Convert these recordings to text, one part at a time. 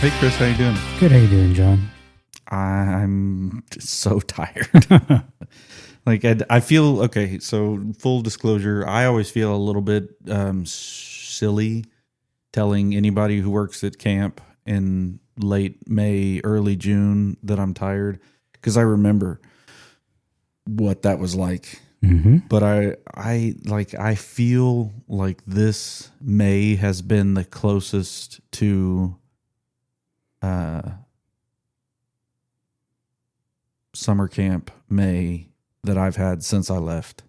Hey, Chris, how you doing? Good. How you doing, John? I'm just so tired. Like I feel okay. So full disclosure, I always feel a little bit silly telling anybody who works at camp in late May, early June that I'm tired because I remember what that was like. Mm-hmm. But I feel like this May has been the closest to summer camp May that I've had since I left.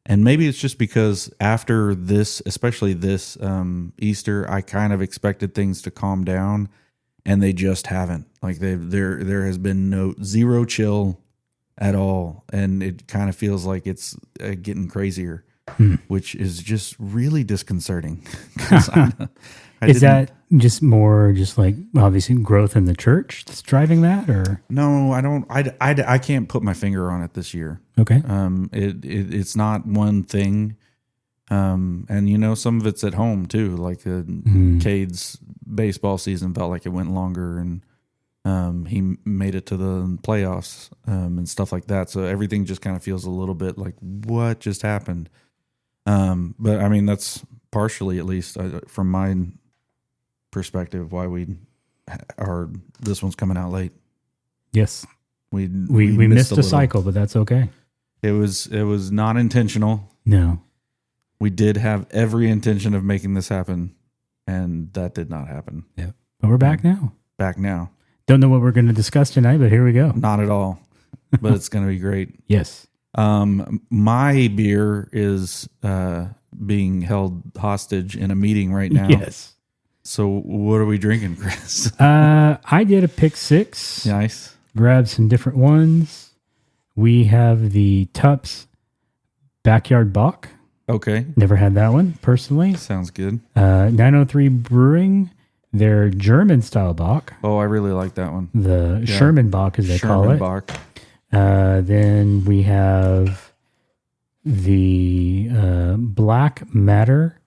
And maybe it's just because after this, especially this Easter, I kind of expected things to calm down, and they just haven't. Like there has been zero chill at all, and it kind of feels like it's getting crazier, which is just really disconcerting. 'Cause Is that just more just like obviously growth in the church that's driving that, or No, I don't. I can't put my finger on it this year. okay? It's not one thing. And some of it's at home too. Like Cade's baseball season felt like it went longer, and he made it to the playoffs and stuff like that. So everything just kind of feels a little bit like what just happened. But I mean that's partially, at least from my perspective, why this one's coming out late. Yes, We missed a cycle, but that's okay. It was not intentional. No, we did have every intention of making this happen, and that did not happen. Yeah, but we're back now. Back now. Don't know what we're going to discuss tonight, but here we go. Not at all, but it's going to be great. Yes. My beer is being held hostage in a meeting right now. Yes. So what are we drinking, Chris? I did a pick six. Nice. Grabbed some different ones. We have the Tups Backyard Bock. Okay. Never had that one personally. Sounds good. 903 Brewing, their German style Bock. Oh, I really like that one. The Sherman Bock, as they call it. Bock. Then we have the Black Matter,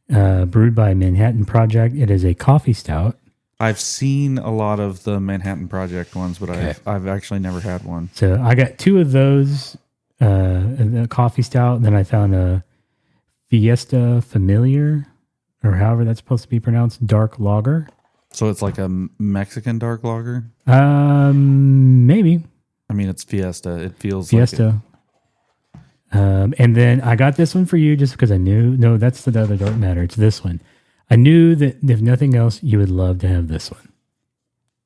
brewed by Manhattan Project. It is a coffee stout. I've seen a lot of the Manhattan Project ones, but Okay. I've actually never had one. So I got two of those, the coffee stout. Then I found a Fiesta Familiar, or however that's supposed to be pronounced, dark lager. So it's like a Mexican dark lager? Maybe. I mean, it's Fiesta. It feels Fiesta. like it. And then I got this one for you just because I knew. No, that's the other dark matter. It's this one. I knew that if nothing else, you would love to have this one.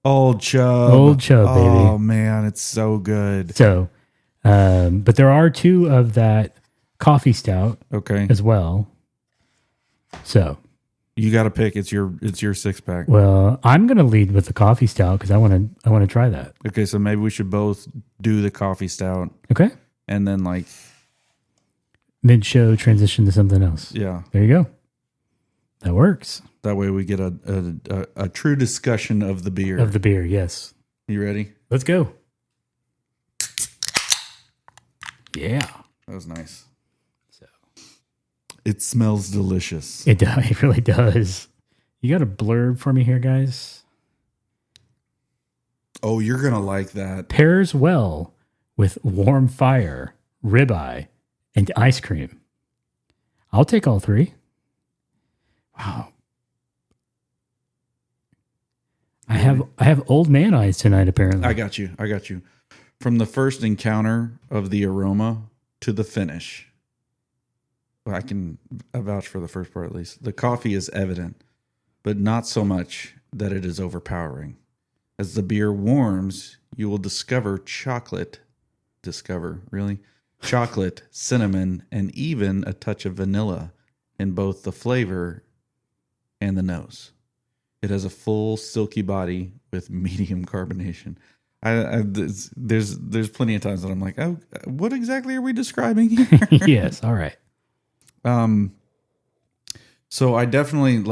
Old Chub. Old Chub, baby. Oh, man. It's so good. So, but there are two of that coffee stout Okay. as well. So You got to pick. It's your 6-pack. well, I'm going to lead with the coffee stout because I want to try that. Okay, so maybe we should both do the coffee stout Okay. and then Mid-show transition to something else. yeah. There you go. That works. That way we get a true discussion of the beer. Of the beer, yes. You ready? Let's go. Yeah. That was nice. So It smells delicious. it really does. You got a blurb for me here, guys? Oh, you're going to like that. Pairs well with warm fire, ribeye, and ice cream. I'll take all three. Wow. I have old man eyes tonight, apparently. I got you. From the first encounter of the aroma to the finish. Well, I can vouch for the first part at least. The coffee is evident, but not so much that it is overpowering. As the beer warms, you will discover chocolate. Chocolate, cinnamon, and even a touch of vanilla in both the flavor and the nose. It has a full silky body with medium carbonation. There's plenty of times that I'm like, oh, what exactly are we describing here? Yes, all right. So I definitely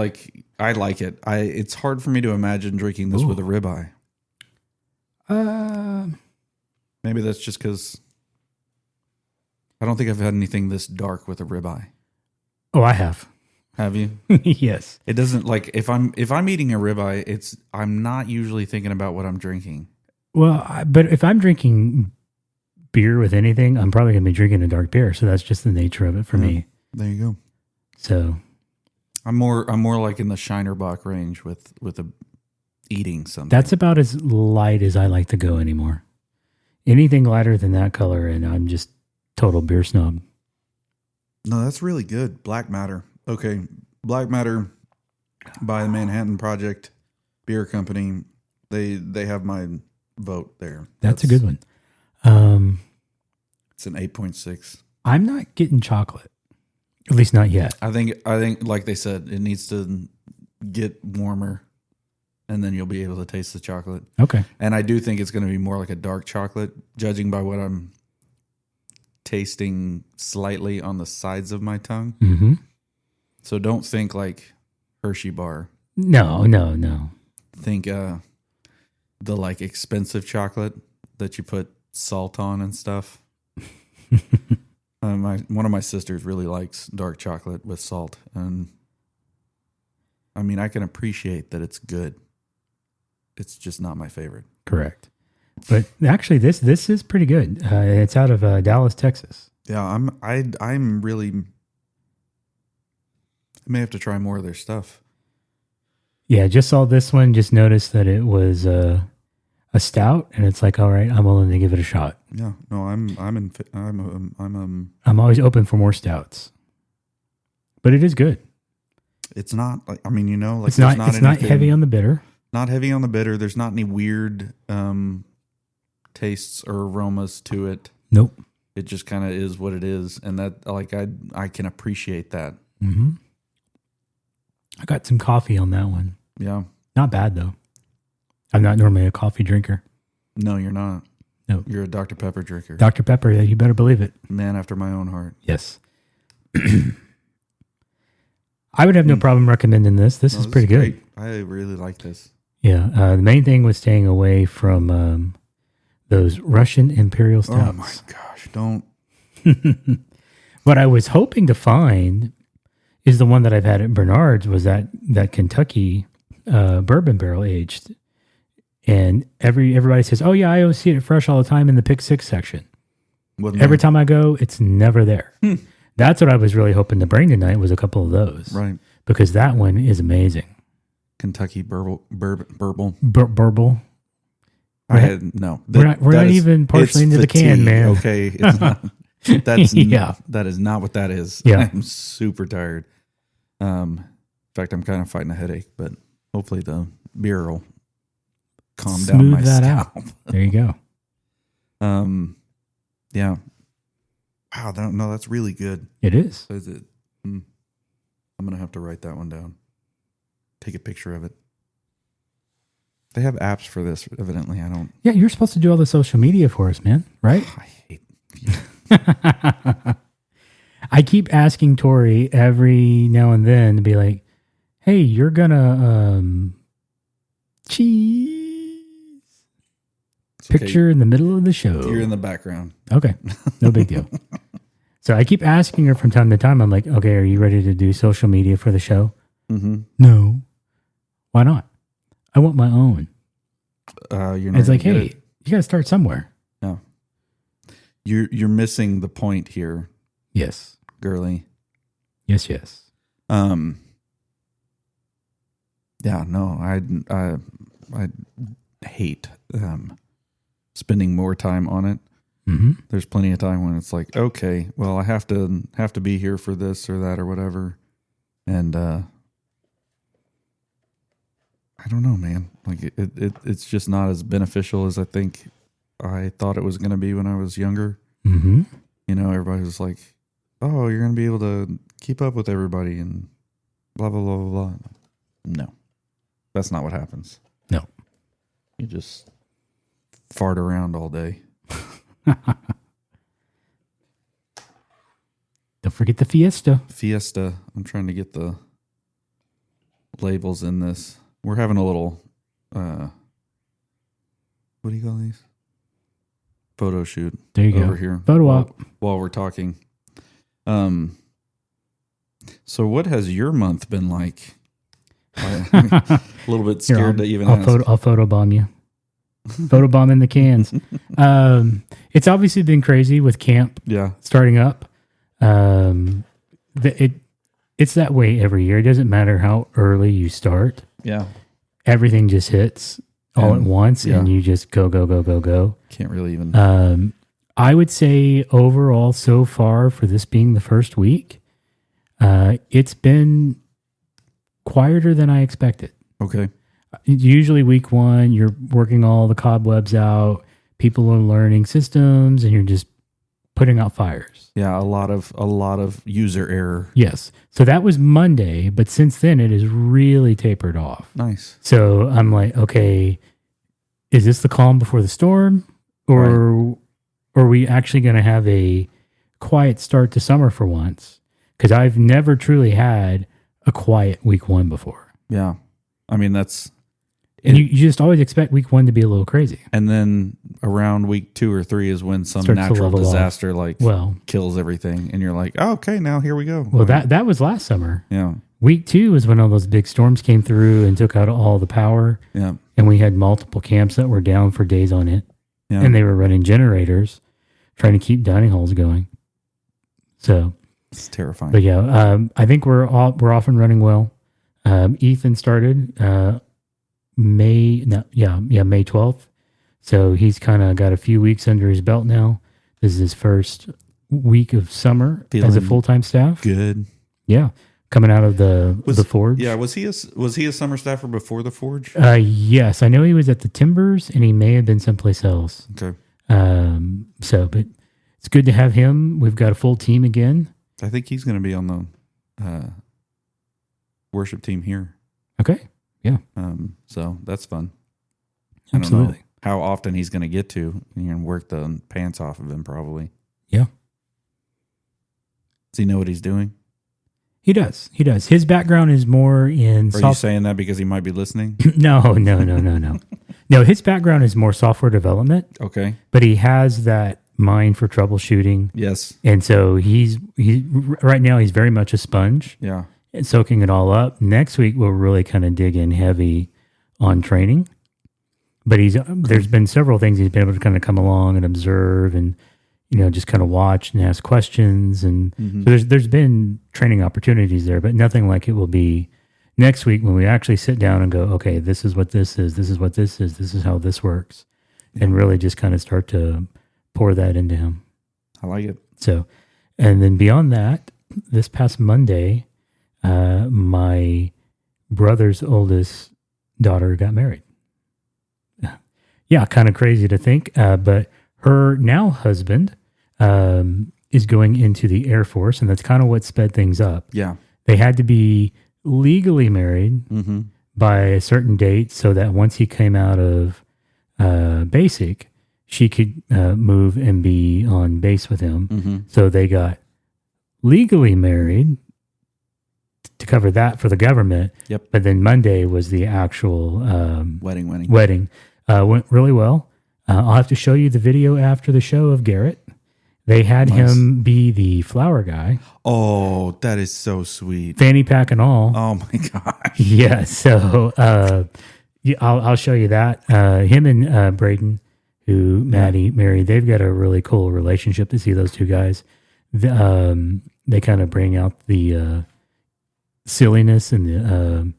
I like it. It's hard for me to imagine drinking this with a ribeye. Maybe that's just because I don't think I've had anything this dark with a ribeye. Oh, I have. Have you? Yes. It doesn't like if I'm eating a ribeye, I'm not usually thinking about what I'm drinking. Well, but if I'm drinking beer with anything, I'm probably going to be drinking a dark beer. So that's just the nature of it for me. There you go. So I'm more like in the Shinerbach range with eating something. That's about as light as I like to go anymore. Anything lighter than that color, and I'm just total beer snob. No, that's really good. Black Matter. Okay. Black Matter by the Manhattan Project Beer Company. They have my vote there. That's a good one. It's an 8.6. I'm not getting chocolate. At least not yet. I think like they said, it needs to get warmer and then you'll be able to taste the chocolate. Okay. And I do think it's going to be more like a dark chocolate, judging by what I'm tasting slightly on the sides of my tongue. Mm-hmm. So don't think like Hershey bar. No. Think the like expensive chocolate that you put salt on and stuff. One of my sisters really likes dark chocolate with salt, and I mean I can appreciate that it's good. It's just not my favorite. Correct. But actually, this is pretty good. It's out of Dallas, Texas. Yeah, I'm really. I may have to try more of their stuff. Yeah, just saw this one. Just noticed that it was a stout, and it's like, all right, I'm willing to give it a shot. Yeah, no, I'm always open for more stouts, but it is good. It's not like like it's not heavy on the bitter. Not heavy on the bitter. There's not any weird tastes or aromas to it. Nope. It just kind of is what it is, and that like I can appreciate that. Mm-hmm. I got some coffee on that one. Yeah, not bad though. I'm not normally a coffee drinker. No, you're not. No, you're a Dr. Pepper drinker. Dr. Pepper, yeah, you better believe it. Man after my own heart. Yes. I would have no problem recommending this. This is pretty good. Great. I really like this. Yeah, the main thing was staying away from those Russian Imperial Stouts. Oh my gosh, don't. What I was hoping to find is the one that I've had at Bernard's was that Kentucky bourbon barrel aged. And everybody says, oh yeah, I always see it fresh all the time in the Pick 6 section. Every time I go, it's never there. That's what I was really hoping to bring tonight was a couple of those. Right. Because that one is amazing. Kentucky burble. Burble. No. We're not even partially into fatigue, the can, man. Okay. It's not. That is not what that is. Yeah. I'm super tired. In fact, I'm kind of fighting a headache, but hopefully the beer will calm down my scalp. There you go. Yeah. Wow. No, that's really good. It is. So is it? I'm going to have to write that one down. Take a picture of it. They have apps for this, evidently. I don't. Yeah, you're supposed to do all the social media for us, man. Right? I hate you. I keep asking Tori every now and then to be like, hey, you're going to cheese picture in the middle of the show. You're in the background. Okay. No big deal. So I keep asking her from time to time. I'm like, okay, are you ready to do social media for the show? Mm-hmm. No. Why not? I want my own. You're not it's like, hey, you got to start somewhere. No. You're missing the point here. Yes. Girly. Yes. Yeah, no, I hate spending more time on it. Mm-hmm. There's plenty of time when it's like, okay, well, I have to be here for this or that or whatever. And I don't know, man. Like it's just not as beneficial as I think I thought it was going to be when I was younger. Mm-hmm. Everybody was like, oh, you're going to be able to keep up with everybody and blah, blah, blah, blah, blah. No, that's not what happens. No. You just fart around all day. Don't forget the Fiesta. I'm trying to get the labels in this. We're having a little, what do you call these? Photo shoot. There you over go. Here. Photo op. While we're talking. So what has your month been like? A little bit scared to even ask. I'll photobomb you. Photobomb in the cans. It's obviously been crazy with camp starting up. It's that way every year. It doesn't matter how early you start. Yeah. Everything just hits all at once and you just go. Can't really even. I would say overall so far for this being the first week, it's been quieter than I expected. Okay. Usually week one, you're working all the cobwebs out. People are learning systems and you're just putting out fires. Yeah. A lot of user error. Yes. So that was Monday, but since then it has really tapered off. Nice. So I'm like, okay, is this the calm before the storm? Or are we actually going to have a quiet start to summer for once? Because I've never truly had a quiet week one before. Yeah. I mean, that's... And you just always expect week one to be a little crazy. And then around week 2 or 3 is when some Starts natural disaster kills everything. And you're like, oh, okay, now here we go. Well, that was last summer. Yeah. Week 2 was when all those big storms came through and took out all the power. Yeah. And we had multiple camps that were down for days on it. Yeah. And they were running generators trying to keep dining halls going. So it's terrifying. But yeah, I think we're off and running well. Ethan started May 12th. So he's kind of got a few weeks under his belt now. This is his first week of summer as a full-time staff. Good. Yeah. Coming out of the Forge. Yeah. Was he a summer staffer before the Forge? Yes. I know he was at the Timbers and he may have been someplace else. Okay. But it's good to have him. We've got a full team again. I think he's going to be on the worship team here. Okay. Yeah. So that's fun. Absolutely. I don't know how often he's going to get to and work the pants off of him probably. Yeah. Does he know what he's doing? He does. His background is more in... Are you saying that because he might be listening? No. No, his background is more software development. Okay. But he has that mind for troubleshooting. Yes. And so he's right now he's very much a sponge. Yeah. And soaking it all up. Next week we'll really kind of dig in heavy on training. But there's been several things he's been able to kind of come along and observe and just kind of watch and ask questions. And so there's been training opportunities there, but nothing like it will be next week when we actually sit down and go, okay, this is what this is. This is what this is. This is how this works. Yeah. And really just kind of start to pour that into him. I like it. So, and then beyond that, this past Monday, my brother's oldest daughter got married. Yeah, kind of crazy to think, but her now husband is going into the Air Force, and that's kind of what sped things up. Yeah. They had to be legally married by a certain date so that once he came out of basic, she could move and be on base with him. So they got legally married to cover that for the government. Yep. But then Monday was the actual wedding. Went really well. I'll have to show you the video after the show of Garrett. They had him be the flower guy. Oh, that is so sweet. Fanny pack and all. Oh my gosh. Yeah. So I'll show you that. Him and Braden, who Maddie married, they've got a really cool relationship to see those two guys. They kind of bring out the silliness and the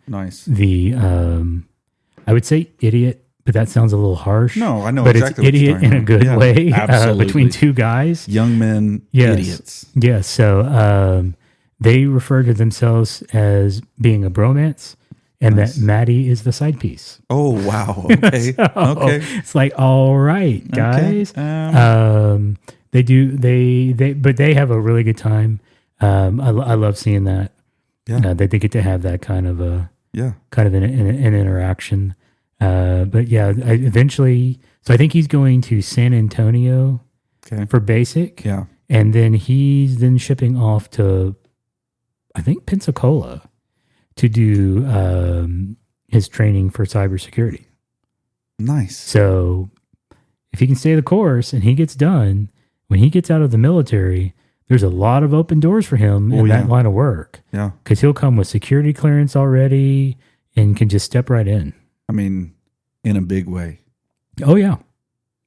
I would say idiot, but that sounds a little harsh. No, I know, but exactly it's idiot in a good way between two guys, young men, idiots. Yes. So they refer to themselves as being a bromance, and that Maddie is the side piece. Oh wow! Okay, okay. It's like, all right, guys. Okay. But they have a really good time. I love seeing that. Yeah, they get to have that kind of an interaction. But yeah, eventually, so I think he's going to San Antonio for basic. Yeah. And then he's shipping off to, I think, Pensacola to do his training for cybersecurity. Nice. So if he can stay the course and he gets done, when he gets out of the military, there's a lot of open doors for him in that line of work. Yeah. Because he'll come with security clearance already and can just step right in. I mean, in a big way. Oh, yeah.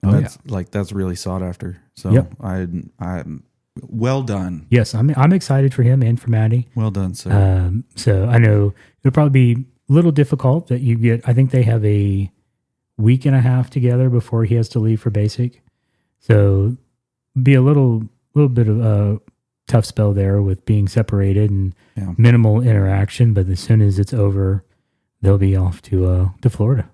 And that's really sought after. So I'm well done. Yes, I'm excited for him and for Maddie. Well done, sir. So I know it'll probably be a little difficult that you get. I think they have a week and a half together before he has to leave for basic. So be a little bit of a tough spell there with being separated and minimal interaction. But as soon as it's over, they'll be off to Florida,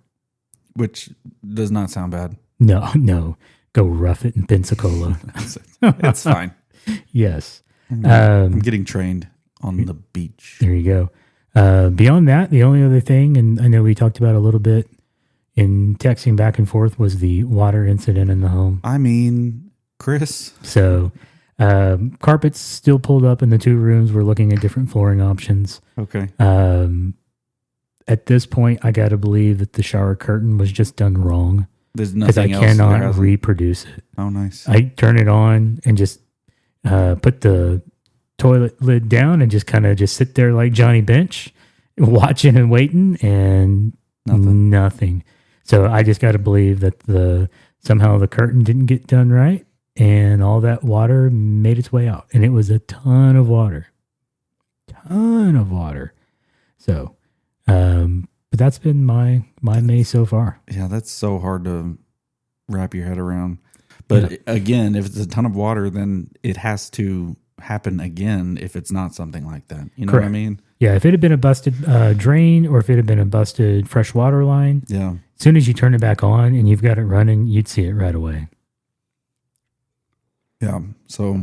which does not sound bad. No, go rough it in Pensacola. It's fine. Yes, I'm getting trained on the beach. There you go. Beyond that, the only other thing, and I know we talked about a little bit in texting back and forth, was the water incident in the home. I mean, Chris. So, carpets still pulled up in the 2 rooms. We're looking at different flooring options. Okay. At this point, I got to believe that the shower curtain was just done wrong. There's nothing else. Because I cannot reproduce it. Oh, nice. I turn it on and just put the toilet lid down and just kind of just sit there like Johnny Bench, watching and waiting, and nothing. So I just got to believe that somehow the curtain didn't get done right, and all that water made its way out, and it was a ton of water. So, but that's been my May so far. Yeah, that's so hard to wrap your head around. But again, if it's a ton of water, then it has to happen again if it's not something like that. You know what I mean? Yeah, if it had been a busted drain or if it had been a busted fresh water line, as soon as you turn it back on and you've got it running, you'd see it right away. Yeah, so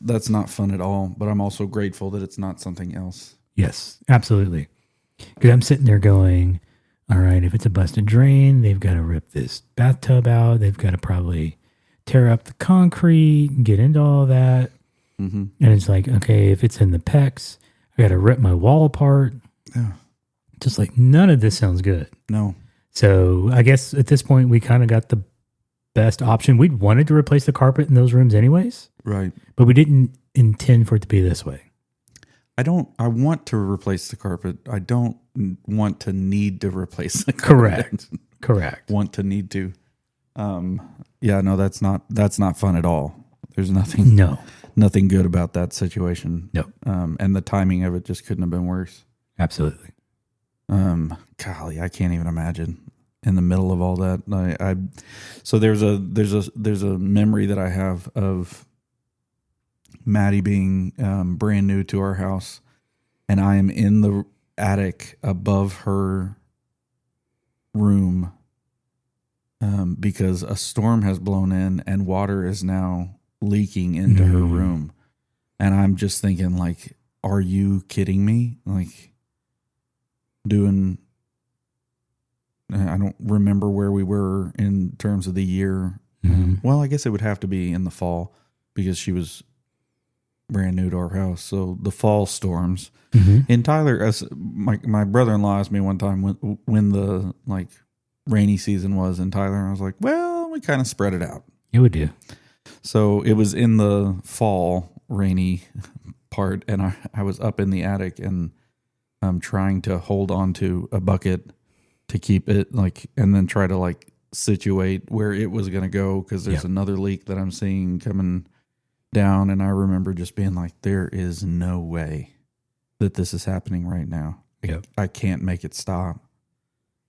that's not fun at all, but I'm also grateful that it's not something else. Yes, absolutely. Because I'm sitting there going, all right, if it's a busted drain, they've got to rip this bathtub out. They've got to probably tear up the concrete and get into all that. Mm-hmm. And it's like, okay, if it's in the PEX, I got to rip my wall apart. Yeah. Just like none of this sounds good. No. So I guess at this point, we kind of got the best option. We'd wanted to replace the carpet in those rooms anyways. Right. But we didn't intend for it to be this way. I want to replace the carpet. I don't want to need to replace the carpet. Correct. Want to need to. Yeah, no, that's not fun at all. There's nothing good about that situation. No. And the timing of it just couldn't have been worse. Absolutely. Golly, I can't even imagine in the middle of all that. So there's a memory that I have of Maddie being brand new to our house, and I am in the attic above her room because a storm has blown in and water is now leaking into her room. And I'm just thinking, like, are you kidding me? Like, I don't remember where we were in terms of the year. Mm-hmm. Well, I guess it would have to be in the fall because she was brand new to our house. So the fall storms in Tyler, as my brother-in-law asked me one time when the like rainy season was in Tyler, and I was like, well, we kind of spread it out. Yeah, we do. So it was in the fall rainy part, and I was up in the attic and I'm trying to hold on to a bucket to keep it like, and then try to like situate where it was going to go because there's another leak that I'm seeing coming down. And I remember just being like, there is no way that this is happening right now. Yep. I can't make it stop.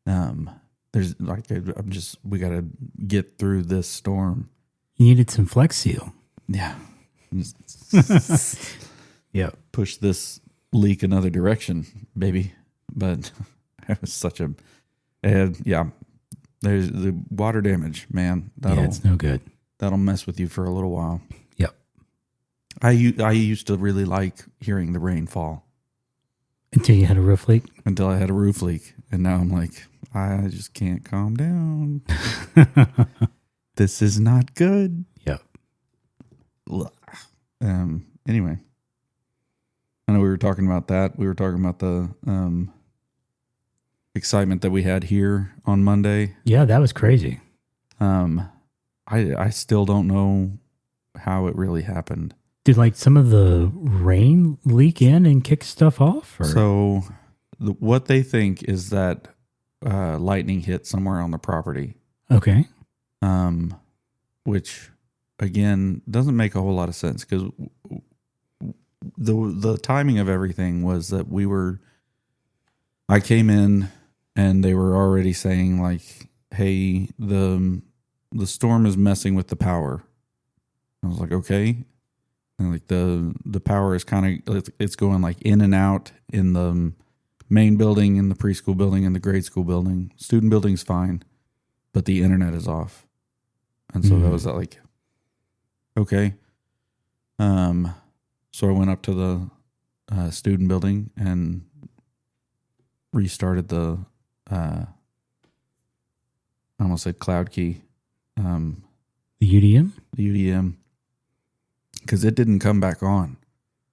There's like, we got to get through this storm. You needed some Flex Seal. Yeah. Yeah. Push this leak another direction, baby. But it was such a, there's the water damage, man. It's no good. That'll mess with you for a little while. Yep. I used to really like hearing the rain fall. Until you had a roof leak? Until I had a roof leak. And now I'm like, I just can't calm down. This is not good. Yep. Anyway. I know we were talking about that. We were talking about the excitement that we had here on Monday. Yeah, that was crazy. I still don't know how it really happened. Did like some of the rain leak in and kick stuff off? Or? So what they think is that lightning hit somewhere on the property. Okay. Which again doesn't make a whole lot of sense because the timing of everything was that I came in and they were already saying like, hey, the storm is messing with the power. I was like, okay. And like the power is kind of, it's going like in and out in the main building, in the preschool building, in the grade school building. Student building's fine, but the internet is off. And so that was like, okay. So I went up to the student building and restarted I almost said cloud key. The UDM? The UDM. Because it didn't come back on.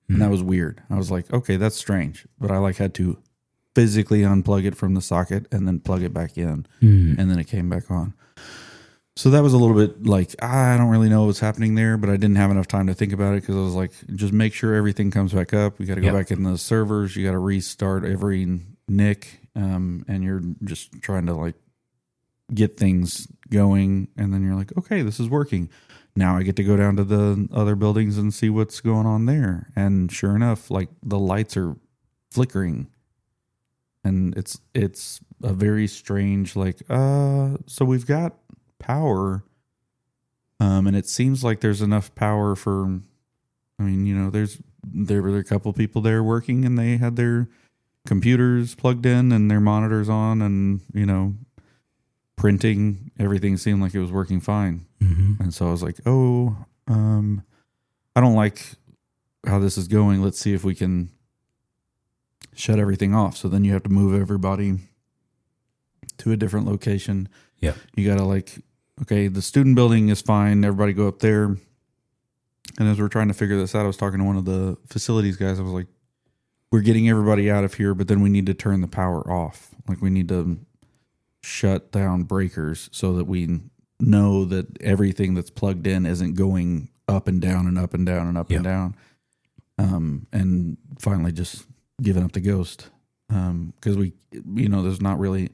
And that was weird. I was like, okay, that's strange. But I like had to physically unplug it from the socket and then plug it back in. And then it came back on. So that was a little bit like, I don't really know what's happening there, but I didn't have enough time to think about it because I was like, just make sure everything comes back up. We got to go back in the servers. You got to restart every NIC. And you're just trying to like get things going. And then you're like, okay, this is working. Now I get to go down to the other buildings and see what's going on there. And sure enough, like the lights are flickering. And it's a very strange, like, so we've got power. And it seems like there's enough power for, I mean, you know, there were a couple people there working and they had their computers plugged in and their monitors on and, you know, printing, everything seemed like it was working fine. And so I was like, I don't like how this is going. Let's see if we can shut everything off. So then you have to move everybody to a different location. Yeah. You got to like, okay, the student building is fine. Everybody go up there. And as we're trying to figure this out, I was talking to one of the facilities guys. I was like, we're getting everybody out of here, but then we need to turn the power off. Like we need to shut down breakers so that we know that everything that's plugged in isn't going up and down and up and down and up and down. And finally just giving up the ghost. Because we, you know, there's not really,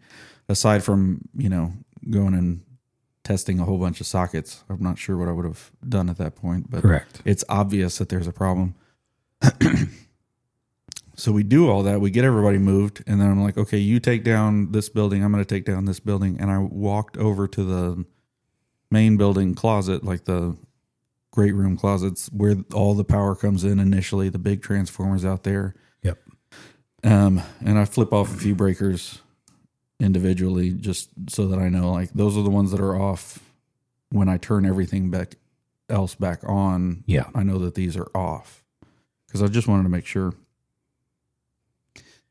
aside from, you know, going and testing a whole bunch of sockets, I'm not sure what I would have done at that point, but correct. It's obvious that there's a problem. So we do all that. We get everybody moved. And then I'm like, okay, you take down this building. I'm going to take down this building. And I walked over to the main building closet, like the great room closets where all the power comes in initially, the big transformers out there. Yep. And I flip off a few breakers individually just so that I know, like, those are the ones that are off. When I turn everything back on, I know that these are off. Because I just wanted to make sure.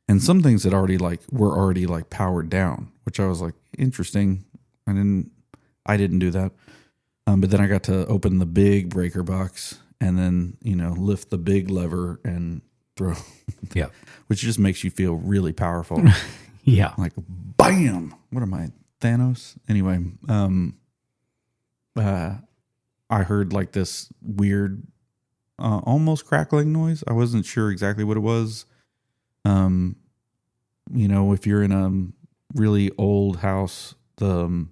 And some things that were already powered down, which I was like, interesting. I didn't do that. But then I got to open the big breaker box and then, you know, lift the big lever and throw. Yeah. Which just makes you feel really powerful. Yeah. Like, bam! What am I, Thanos? Anyway, I heard like this weird, almost crackling noise. I wasn't sure exactly what it was. You know, if you're in a really old house, the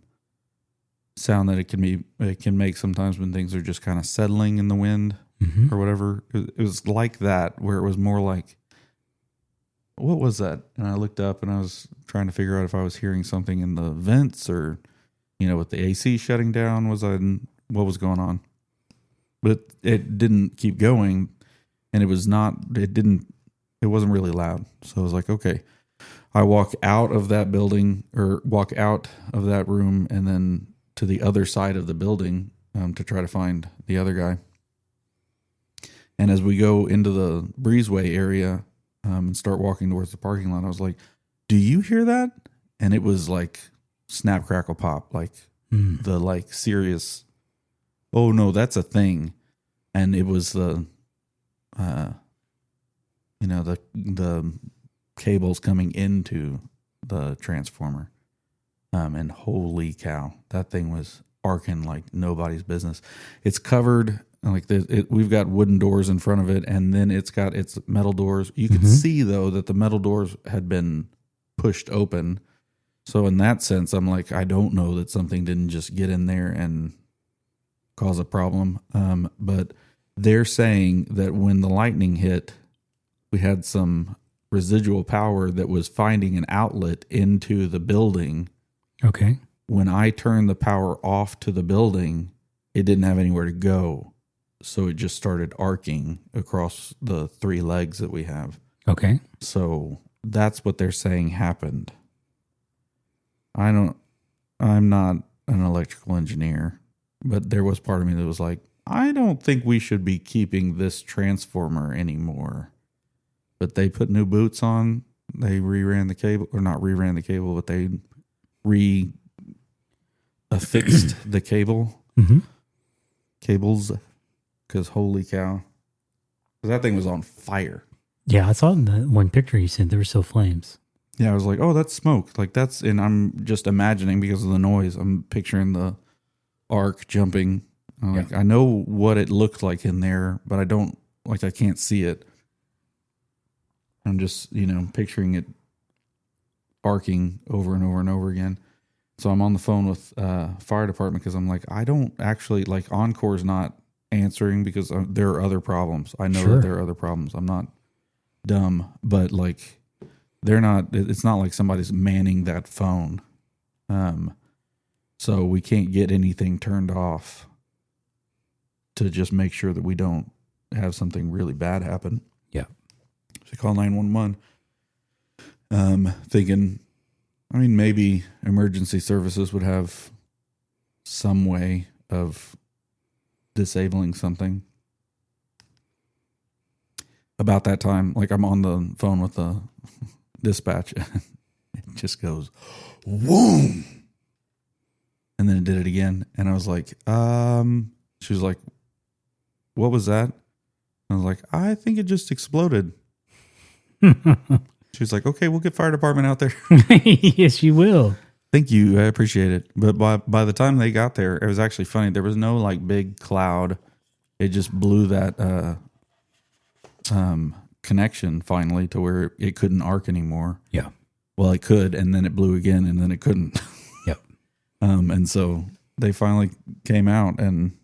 sound that it can make sometimes when things are just kind of settling in the wind or whatever. It was like that, where it was more like, what was that? And I looked up and I was trying to figure out if I was hearing something in the vents or, you know, with the AC shutting down, what was going on? But it didn't keep going, and it wasn't really loud. So I was like, okay. I walk out of that building or walk out of that room and then to the other side of the building to try to find the other guy. And as we go into the breezeway area and start walking towards the parking lot, I was like, do you hear that? And it was like snap, crackle, pop, like the like serious, oh no, that's a thing. And it was the, you know, the cables coming into the transformer. And holy cow, that thing was arcing like nobody's business. It's covered Like we've got wooden doors in front of it, and then it's got its metal doors. You could see though that the metal doors had been pushed open. So in that sense, I'm like, I don't know that something didn't just get in there and cause a problem. But they're saying that when the lightning hit, we had some residual power that was finding an outlet into the building. Okay. When I turned the power off to the building, it didn't have anywhere to go. So it just started arcing across the 3 legs that we have. Okay. So that's what they're saying happened. I'm not an electrical engineer, but there was part of me that was like, I don't think we should be keeping this transformer anymore. But they put new boots on. They reran the cable, or not reran the cable, but they affixed the cables, because holy cow. That thing was on fire. Yeah, I saw in the one picture you sent, there were still flames. Yeah, I was like, oh, that's smoke. Like and I'm just imagining because of the noise. I'm picturing the arc jumping. Like, I know what it looked like in there, but I can't see it. I'm just, picturing it arcing over and over and over again. So I'm on the phone with fire department because I'm like, I don't actually, like, Encore's not answering because there are other problems. I know that there are other problems. I'm not dumb, but like it's not like somebody's manning that phone. So we can't get anything turned off to just make sure that we don't have something really bad happen. Yeah. So call 911. Thinking, maybe emergency services would have some way of disabling something. About that time, like I'm on the phone with the dispatch, it just goes, whoom. And then it did it again. And I was like, she was like, what was that? I was like, I think it just exploded. She was like, okay, we'll get fire department out there. Yes, you will. Thank you. I appreciate it. But by the time they got there, it was actually funny. There was no like big cloud. It just blew that connection finally to where it couldn't arc anymore. Yeah. Well, it could, and then it blew again, and then it couldn't. Yep. And so they finally came out, and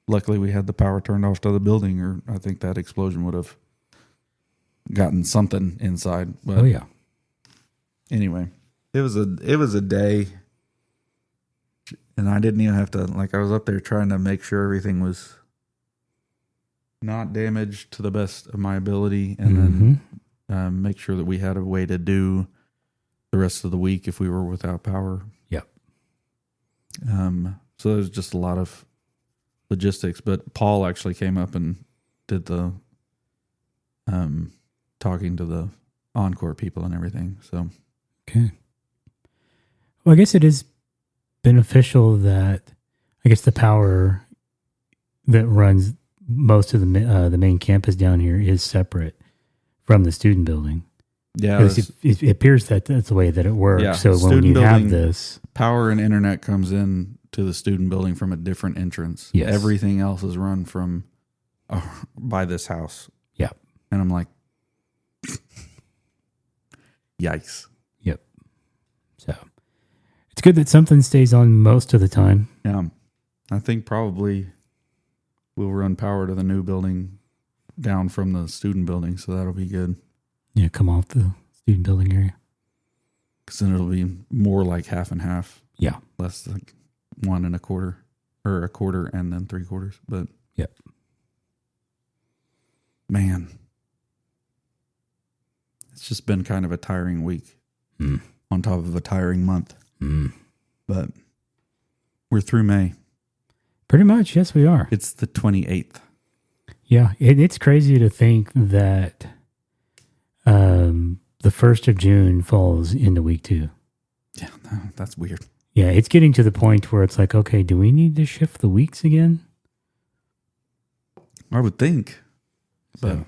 luckily we had the power turned off to the building, or I think that explosion would have gotten something inside. But oh yeah. Anyway, it was a day, and I didn't even have to, like, I was up there trying to make sure everything was not damaged to the best of my ability, and then make sure that we had a way to do the rest of the week if we were without power. Yep. So there's just a lot of logistics, but Paul actually came up and did the talking to the Encore people and everything. So okay. Well, I guess it is beneficial that the power that runs most of the main campus down here is separate from the student building. Yeah, it appears that that's the way that it works. Yeah, so when you have this, power and internet comes in to the student building from a different entrance. Yes. Everything else is run from by this house. Yeah, and I'm like, yikes. Yep. So it's good that something stays on most of the time. Yeah, I think probably we'll run power to the new building down from the student building, so that'll be good. Yeah, come off the student building area. Because then it'll be more like half and half. Yeah. Less like 1 1/4 or 1/4 and then 3/4. But yep. Man, it's just been kind of a tiring week on top of a tiring month. But we're through May. Pretty much, yes, we are. It's the 28th. Yeah, it's crazy to think that the 1st of June falls into week 2. Yeah, that's weird. Yeah, it's getting to the point where it's like, okay, do we need to shift the weeks again? I would think. But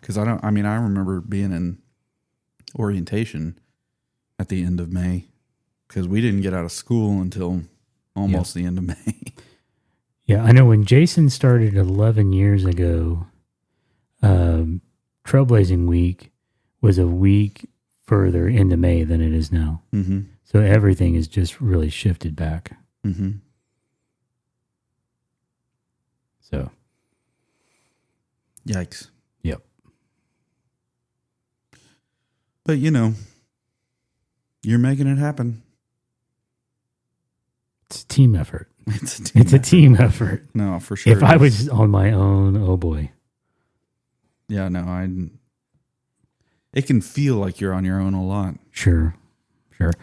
because I remember being in orientation at the end of May because we didn't get out of school until almost the end of May. Yeah, I know when Jason started 11 years ago, Trailblazing Week was a week further into May than it is now. Mm-hmm. So everything is just really shifted back. Mm-hmm. So, Yikes. yep. But, you're making it happen. It's a team effort. It's a team effort. No, for sure. If I was on my own, oh boy. Yeah, no, it can feel like you're on your own a lot. Sure.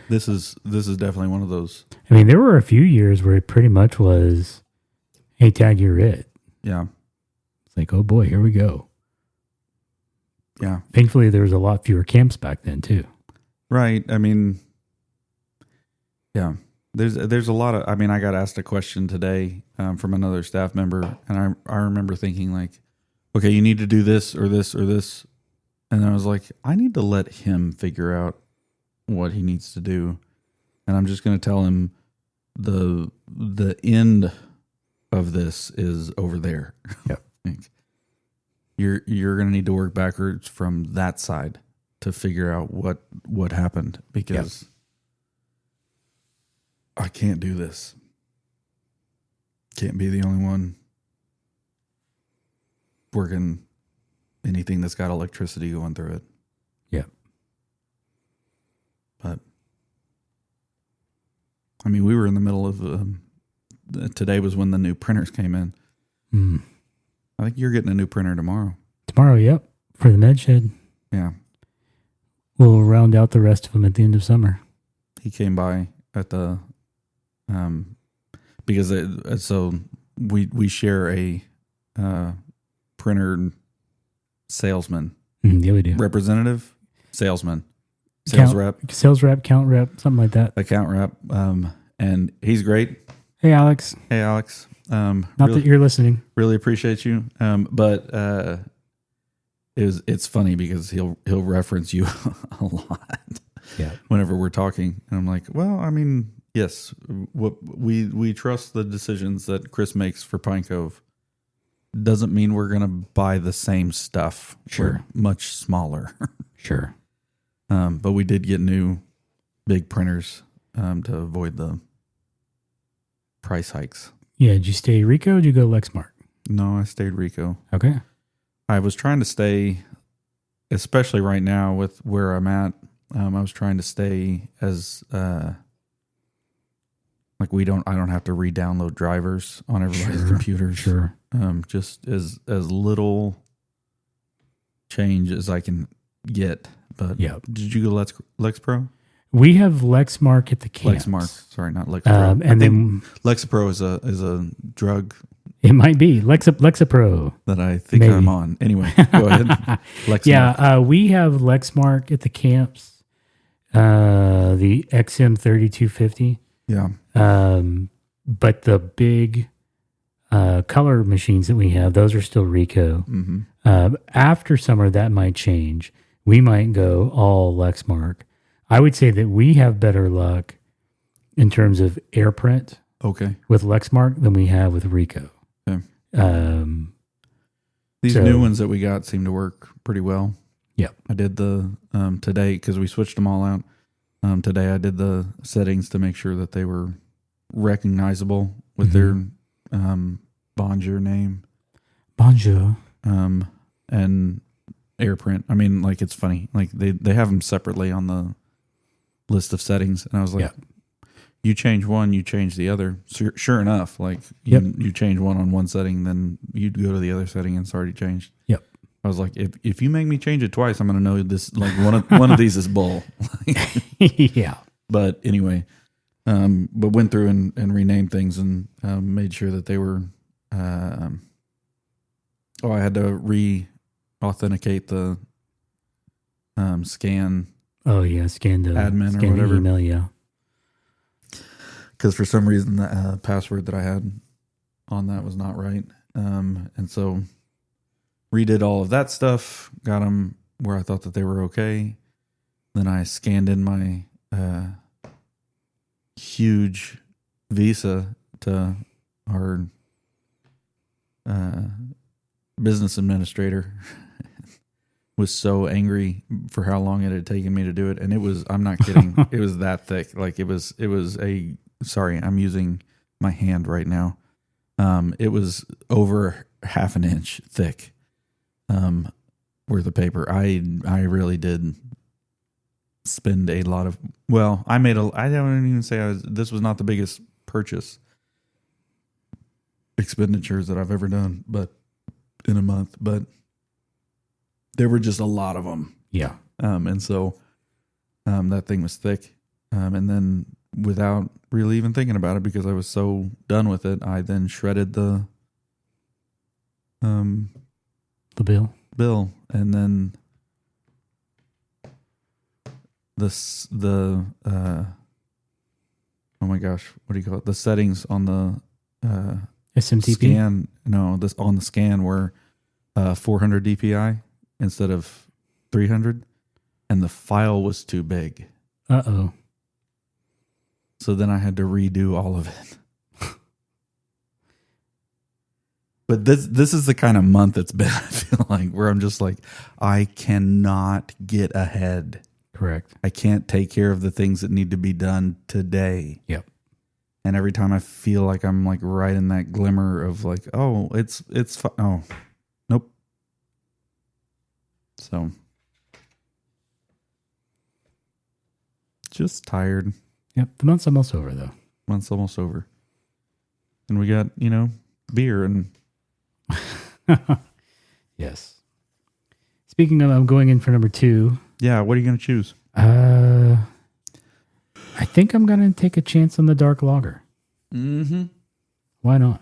This is definitely one of those. I mean, there were a few years where it pretty much was, hey, Tag, you're it. Yeah. It's like, oh boy, here we go. Yeah. Thankfully, there was a lot fewer camps back then, too. Right. I mean, yeah. There's a lot of, I got asked a question today from another staff member, and I remember thinking like, okay, you need to do this or this or this. And I was like, I need to let him figure out what he needs to do. And I'm just going to tell him the end of this is over there. Yep. You're going to need to work backwards from that side to figure out what happened, because I can't do this. Can't be the only one working anything that's got electricity going through it. Yeah. But we were in the middle of today was when the new printers came in. I think you're getting a new printer tomorrow. Tomorrow, yep, for the med shed. Yeah. We'll round out the rest of them at the end of summer. He came by at the because so we share a printer salesman. Yeah, we do. Representative, salesman, sales rep, count rep, something like that. Account rep. And he's great. Hey, Alex. Not that you're listening. Really appreciate you. But it's funny because he'll reference you a lot. Yeah. Whenever we're talking, and I'm like, well, yes, we trust the decisions that Chris makes for Pine Cove. Doesn't mean we're going to buy the same stuff. Sure. We're much smaller. Sure. But we did get new big printers to avoid the price hikes. Yeah. Did you stay Rico or did you go Lexmark? No, I stayed Rico. Okay. I was trying to stay, especially right now with where I'm at. I was trying to stay as I don't have to re-download drivers on everybody's computers. Sure. Just as little change as I can get. But yeah. Did you go Lexpro? We have Lexmark at the camp. Lexmark, sorry, not Lexpro. And then Lexapro is a drug. It might be Lexapro That I think maybe. I'm on. Anyway, go ahead. Lexmark. Yeah, we have Lexmark at the camps. The XM3250. Yeah. But the big color machines that we have, those are still Rico. Mm-hmm. After summer, that might change. We might go all Lexmark. I would say that we have better luck in terms of AirPrint with Lexmark than we have with Rico. Okay. These new ones that we got seem to work pretty well. Yeah. I did the today, because we switched them all out. Today I did the settings to make sure that they were recognizable with their Bonjour name. Bonjour. And AirPrint. It's funny. They have them separately on the list of settings. And I was like, you change one, you change the other. Sure enough, you change one on one setting, then you'd go to the other setting and it's already changed. Yep. I was like, if you make me change it twice, I'm going to know this. One of these is bull. Yeah. But anyway, but went through and renamed things and made sure that they were. I had to re-authenticate the scan. Oh yeah, scan the admin or whatever email. Yeah. Because for some reason the password that I had on that was not right, and so redid all of that stuff. Got them where I thought that they were okay. Then I scanned in my huge Visa to our business administrator was so angry for how long it had taken me to do it. And it was, I'm not kidding. It was that thick. Like it was sorry, I'm using my hand right now. It was over half an inch thick, worth of paper. I really did spend a lot of, I don't even say this was not the biggest purchase expenditures that I've ever done, but in a month, but there were just a lot of them. Yeah. And so, that thing was thick. And then without really even thinking about it, because I was so done with it, I then shredded the bill. And then oh my gosh, what do you call it? The settings on the, SMTP scan. No, on the scan were 400 DPI instead of 300, and the file was too big. Uh-oh. So then I had to redo all of it. But this is the kind of month it's been, I feel like, where I'm just like, I cannot get ahead. Correct. I can't take care of the things that need to be done today. Yep. And every time I feel like I'm like right in that glimmer of like, oh, it's oh, nope. So just tired. Yep. The month's almost over though. Month's almost over. And we got, beer and yes. Speaking of, I'm going in for number 2. Yeah, what are you going to choose? I think I'm going to take a chance on the dark lager. Mm-hmm. Why not?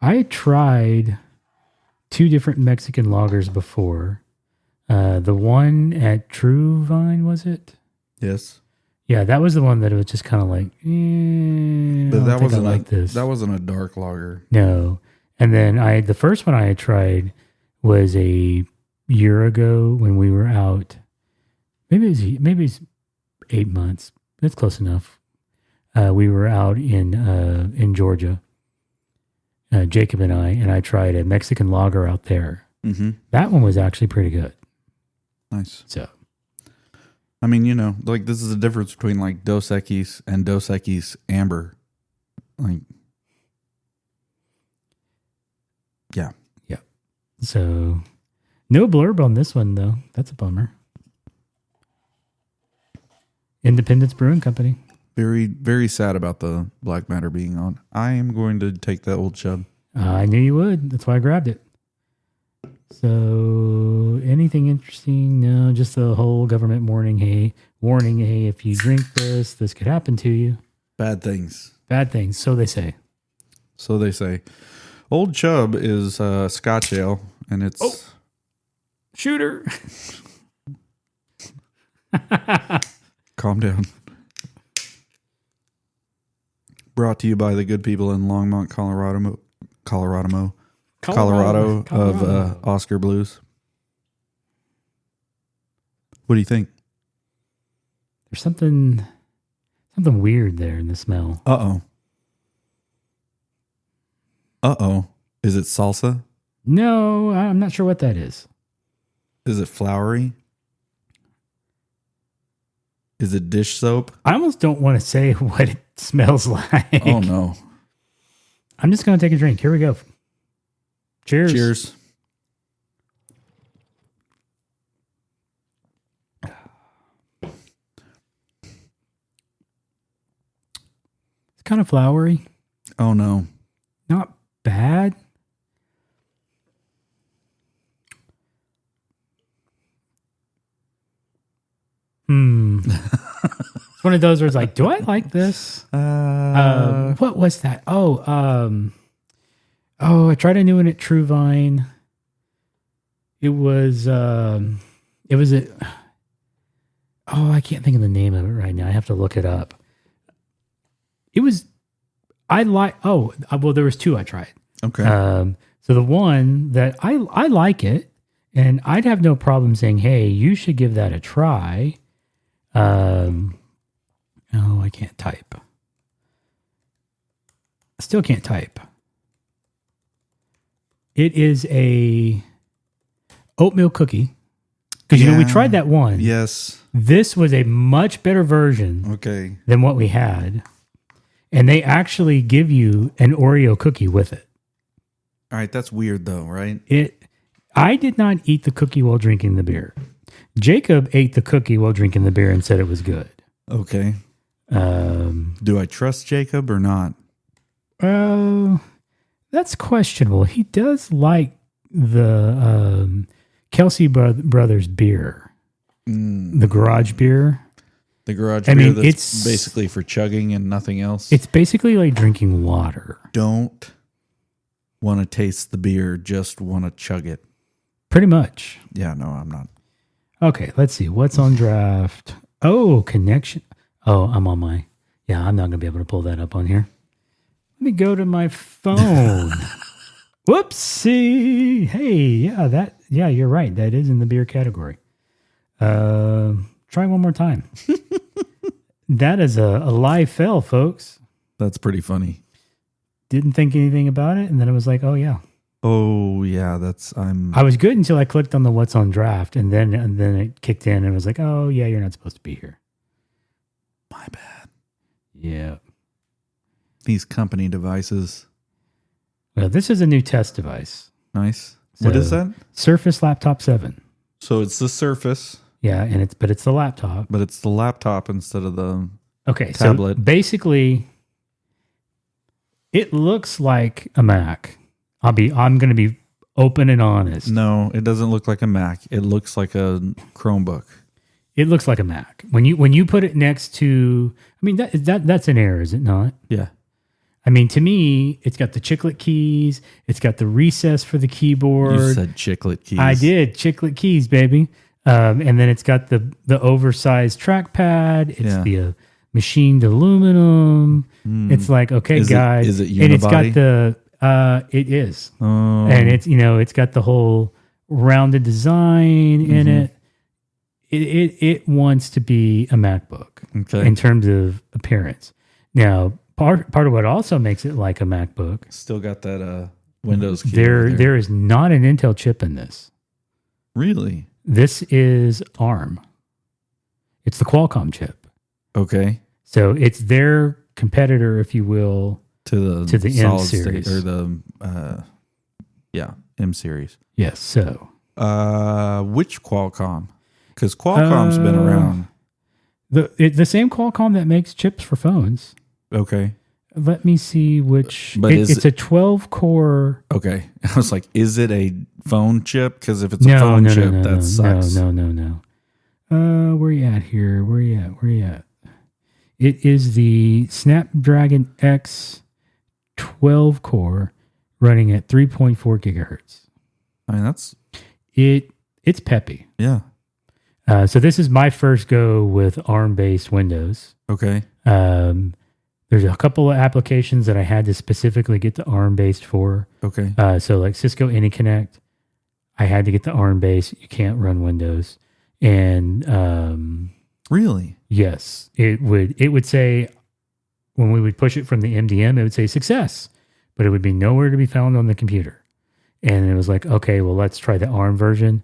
I tried 2 different Mexican lagers before. The one at True Vine, was it? Yes. Yeah, that was the one that it was just kind of like, but that wasn't like this. That wasn't a dark lager. No. And then the first one I had tried was a year ago when we were out. Maybe it's 8 months. That's close enough. We were out in Georgia, Jacob and I tried a Mexican lager out there. Mm-hmm. That one was actually pretty good. Nice. So, I mean, like this is the difference between like Dos Equis and Dos Equis Amber. Like, yeah. Yeah. So, no blurb on this one though. That's a bummer. Independence Brewing Company. Very, very sad about the Black Matter being on. I am going to take that Old Chub. I knew you would. That's why I grabbed it. So, anything interesting? No, just the whole government warning. Hey, if you drink this could happen to you. Bad things. Bad things. So they say. So they say. Old Chub is Scotch ale, and it's... Oh. Shooter. Calm down. Brought to you by the good people in Longmont, Colorado of Oscar Blues. What do you think? There's something weird there in the smell. Uh-oh. Is it salsa? No, I'm not sure what that is. Is it flowery? Is it dish soap? I almost don't want to say what it smells like. Oh, no. I'm just going to take a drink. Here we go. Cheers. Cheers. It's kind of flowery. Oh, no. Not bad. It's one of those where it's like, do I like this? What was that? I tried a new one at True Vine. I can't think of the name of it right now. I have to look it up. There was 2 I tried. Okay. So the one that I like it, and I'd have no problem saying, hey, you should give that a try. I can't type. I still can't type. It is a oatmeal cookie. Because, we tried that one. Yes. This was a much better version than what we had. And they actually give you an Oreo cookie with it. All right. That's weird, though, right? I did not eat the cookie while drinking the beer. Jacob ate the cookie while drinking the beer and said it was good. Okay. Do I trust Jacob or not? That's questionable. He does like the Kelsey Brothers beer, the garage beer. The garage beer that's it's basically for chugging and nothing else. It's basically like drinking water. Don't want to taste the beer, just want to chug it. Pretty much. Yeah, no, I'm not. Okay, let's see. What's on draft? Oh, connection. Oh, I'm on my... Yeah, I'm not going to be able to pull that up on here. Let me go to my phone. Whoopsie. Hey, yeah, you're right. That is in the beer category. Try one more time. That is a live fail, folks. That's pretty funny. Didn't think anything about it, and then it was like, oh yeah. Oh yeah, I was good until I clicked on the what's on draft, and then it kicked in and it was like, oh yeah, you're not supposed to be here. My bad. Yeah. These company devices. Well, this is a new test device. Nice. What is that? Surface Laptop 7. So it's the Surface. Yeah, and it's the laptop. But it's the laptop instead of the tablet. So basically, it looks like a Mac. I'm going to be open and honest. No, it doesn't look like a Mac. It looks like a Chromebook. It looks like a Mac. When you put it next to, I mean, that's an error, is it not? Yeah. I mean, to me, it's got the chiclet keys. It's got the recess for the keyboard. You said chiclet keys. I did. Chiclet keys, baby. And then it's got the oversized trackpad. It's the machined aluminum. It's like, okay, guys. Is it unibody? And it's got it is. Oh. And it's got the whole rounded design in it. It wants to be a MacBook in terms of appearance. Now, part of what also makes it like a MacBook. Still got that Windows key. There is not an Intel chip in this. Really? This is ARM. It's the Qualcomm chip. Okay. So it's their competitor, if you will, to the M series or the M series. Yes. So which Qualcomm? Because Qualcomm's been around. The same Qualcomm that makes chips for phones. Okay. Let me see which. It's a 12-core. Okay. I was like, is it a phone chip? Because if it's a phone chip, that sucks. No. Where you at here? Where you at? It is the Snapdragon X 12-core running at 3.4 gigahertz. I mean, that's... It's peppy. Yeah. So this is my first go with ARM-based Windows. Okay. There's a couple of applications that I had to specifically get the ARM-based for. Okay. So like Cisco AnyConnect, I had to get the ARM-based. You can't run Windows. And really? Yes. It would say, when we would push it from the MDM, it would say success, but it would be nowhere to be found on the computer. And it was like, okay, well, let's try the ARM version.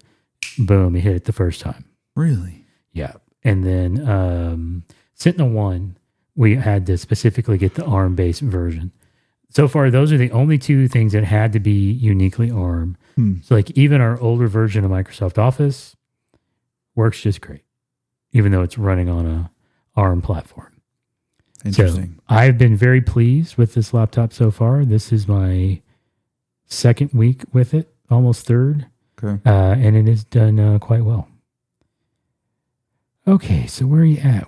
Boom, it hit it the first time. Really? Yeah. And then Sentinel-1, we had to specifically get the ARM-based version. So far, those are the only two things that had to be uniquely ARM. So like even our older version of Microsoft Office works just great, even though it's running on a ARM platform. Interesting. So I've been very pleased with this laptop so far. This is my second week with it, almost third. Okay. And it has done quite well. Okay, so where are you at?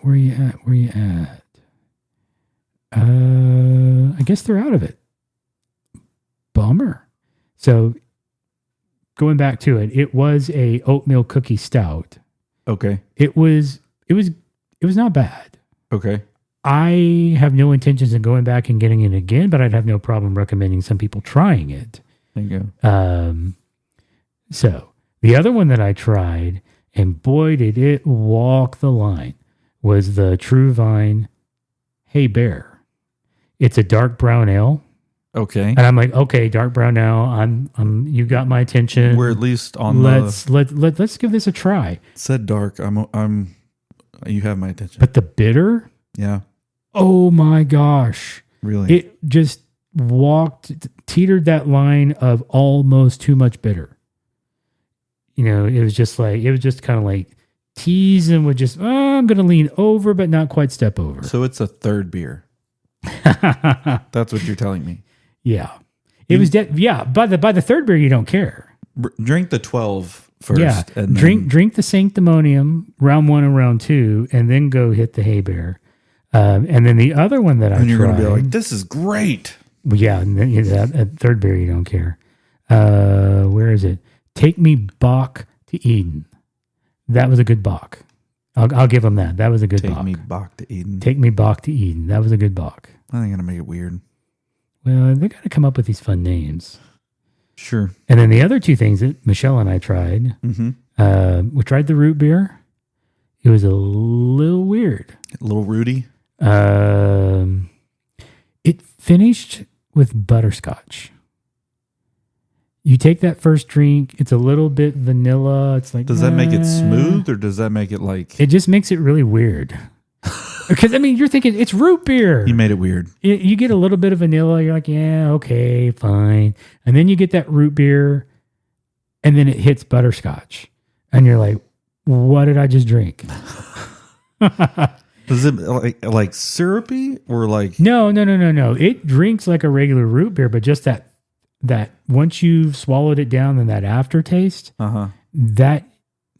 I guess they're out of it. Bummer. So going back to it, it was a oatmeal cookie stout. Okay. It was not bad. Okay. I have no intentions of going back and getting it again, but I'd have no problem recommending some people trying it. There you go. So the other one that I tried, and boy, did it walk the line, was the True Vine Hey Bear. It's a dark brown ale. Okay. And I'm like, okay, dark brown now. You got my attention. We're at least on let's give this a try. Said dark. You have my attention. But the bitter, yeah. Oh my gosh. Really? It just teetered that line of almost too much bitter. It was just kind of like teasing with just, I'm going to lean over, but not quite step over. So it's a third beer. That's what you're telling me. Yeah. It was, by the third beer, you don't care. Drink the 12 first. Yeah. And drink the Sanctimonium, round 1 and round 2, and then go hit the Hay Bear. And then the other one that I tried. And you're going to be like, this is great. Yeah. And then that third beer, you don't care. Where is it? Take Me Bach to Eden. That was a good Bach. I'll give them that. That was a good Bach. Take Me Bach to Eden. Take Me Bach to Eden. That was a good Bach. I think I'm going to make it weird. Well, they got to come up with these fun names. Sure. And then the other two things that Michelle and I tried, we tried the root beer. It was a little weird. A little Rudy. It finished with butterscotch. You take that first drink, it's a little bit vanilla. It's like, does that make it smooth or does that make it like? It just makes it really weird. Because, you're thinking it's root beer. You made it weird. You get a little bit of vanilla. You're like, yeah, okay, fine. And then you get that root beer and then it hits butterscotch. And you're like, what did I just drink? Is it like syrupy or like? No. It drinks like a regular root beer, but just that once you've swallowed it down, then that aftertaste, that